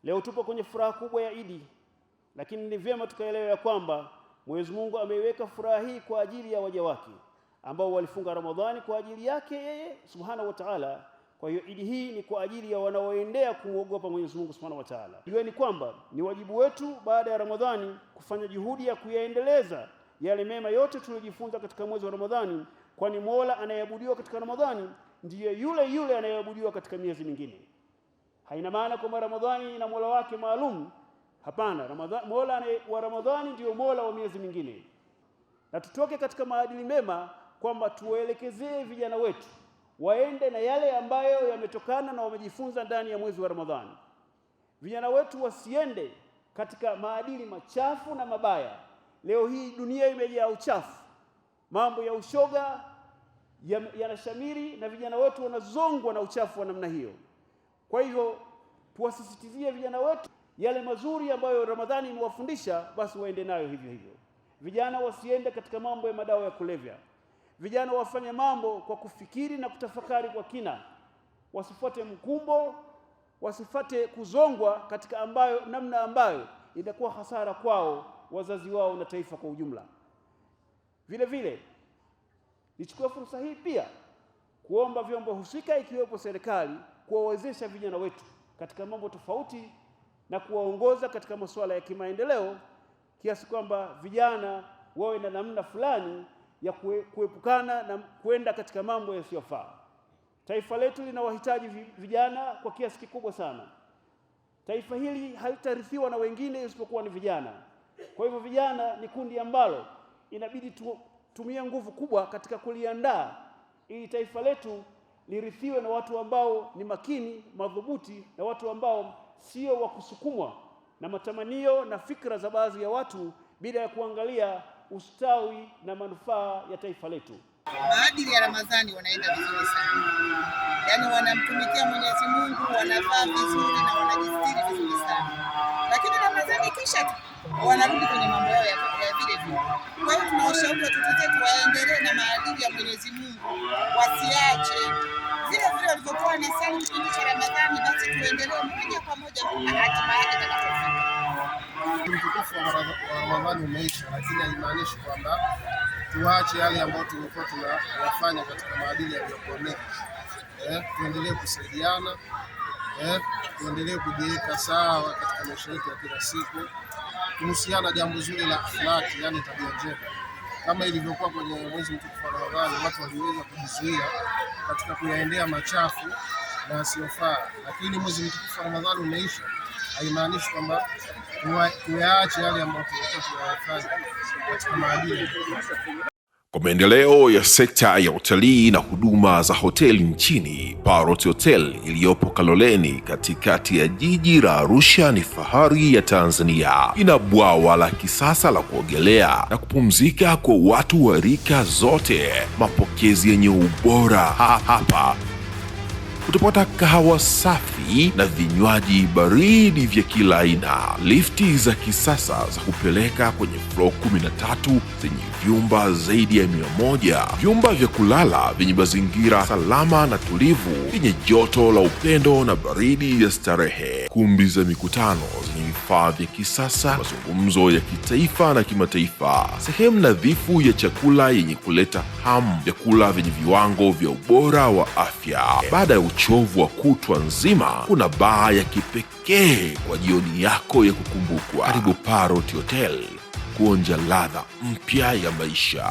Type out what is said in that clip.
Leo tupo kwenye furaha kubwa ya Idi, lakini ni vyema tukaelewa ya kwamba Mwenyezi Mungu ameiweka furaha hii kwa ajili ya waja wake ambao walifunga Ramadhani kwa ajili yake yeye Subhanahu wa Ta'ala. Kwa hiyo Idi hii ni kwa ajili ya wanaoendea kumwogopa Mwenyezi Mungu Subhanahu wa Ta'ala. Jueni kwamba ni wajibu wetu baada ya Ramadhani kufanya juhudi ya kuyaendeleza yale mema yote tuliyojifunza katika mwezi wa Ramadhani, kwani Mola anayeabudiwa katika Ramadhani ndiye yule yule anayeabudiwa katika miezi mingine. Haina maana kwamba Ramadhani ina Mola wake maalum. Hapana, Mola wa Ramadhani ndiyo Mola wa miezi mingine. Na tutoke katika maadili mema kwamba tuwaelekezee vijana wetu waende na yale ambayo yametokana na wamejifunza ndani ya mwezi wa Ramadhani. Vijana wetu wasiende katika maadili machafu na mabaya. Leo hii dunia imejaa uchafu, mambo ya ushoga yanashamiri na vijana wetu wanazongwa na uchafu wa namna hiyo. Kwa hivyo tuwasisitizie vijana wetu yale mazuri ambayo Ramadhani imewafundisha, basi waende nayo hivyo hivyo. Vijana wasiende katika mambo ya madawa ya kulevya. Vijana wafanye mambo kwa kufikiri na kutafakari kwa kina. Wasifuate mkumbo, wasifate kuzongwa katika namna ambayo itakuwa hasara kwao, wazazi wao na taifa kwa ujumla. Vile vile nichukue fursa hii pia kuomba vyombo husika ikiwepo serikali kuwawezesha vijana wetu katika mambo tofauti na kuwaongoza katika masuala ya kimaendeleo, kiasi kwamba vijana wawe na namna fulani ya kuepukana na kwenda katika mambo yasiyofaa. Taifa letu linawahitaji vijana kwa kiasi kikubwa sana. Taifa hili halitarithiwa na wengine isipokuwa ni vijana. Kwa hivyo vijana ni kundi ambalo inabidi tumie nguvu kubwa katika kuliandaa ili taifa letu lirithiwe na watu ambao ni makini, madhubuti, na watu ambao sio wa kusukumwa na matamanio na fikra za baadhi ya watu bila ya kuangalia ustawi na manufaa ya taifa letu. Maadili ya Ramadhani wanaenda vizuri sana. Yaani wanamtumikia Mwenyezi Mungu, wanavaa vizuri na wanajistiri vizuri sana. Lakini Ramadhani kisha wanarudi kwenye mambo yao ya vile vile. Kwa hiyo tunawashauri watoto wetu waendelee na maadili ya Mwenyezi Mungu, wasiache vile vile walivyokuwa wanasali kipindi cha Ramadhani, basi tuendelee moja kwa moja mpaka hatima yake itakapofika. Mtukufu wa Ramadhani umeisha, lakini haimaanishi kwamba tuache yale ambayo tulikuwa tunayafanya katika maadili ya kuoneka. Tuendelee kusaidiana, tuendelee kujiweka sawa katika maisha yetu ya kila siku, kuhusiana jambo zuri la akhlaki, yani tabia njema. Kama ilivyokuwa kwenye mwezi mtukufu wa Ramadhani, watu waliweza kujizuia katika kuyaendea machafu na yasiyofaa, lakini mwezi mtukufu wa Ramadhani umeisha, haimaanishi kwamba tuyaache yale ambayo tulikuwa tunayafanya katika maadili. Kwa maendeleo ya sekta ya utalii na huduma za hoteli nchini, Parrot Hotel iliyopo Kaloleni katikati ya jiji la Arusha ni fahari ya Tanzania. Ina bwawa la kisasa la kuogelea na kupumzika kwa watu wa rika zote, mapokezi yenye ubora. Hapa utapata kahawa safi na vinywaji baridi vya kila aina, lifti za kisasa za kupeleka kwenye floor 13 zenye vyumba zaidi ya 100, vyumba vya kulala vyenye mazingira salama na tulivu, vyenye joto la upendo na baridi ya starehe, kumbi za mikutano zenye vifaa vya kisasa, mazungumzo ya kitaifa na kimataifa, sehemu nadhifu ya chakula yenye kuleta hamu, vyakula vyenye viwango vya ubora wa afya. Baada ya uchovu wa kutwa nzima, kuna baa ya kipekee kwa jioni yako ya kukumbukwa. Karibu Parrot Hotel kuonja ladha mpya ya maisha.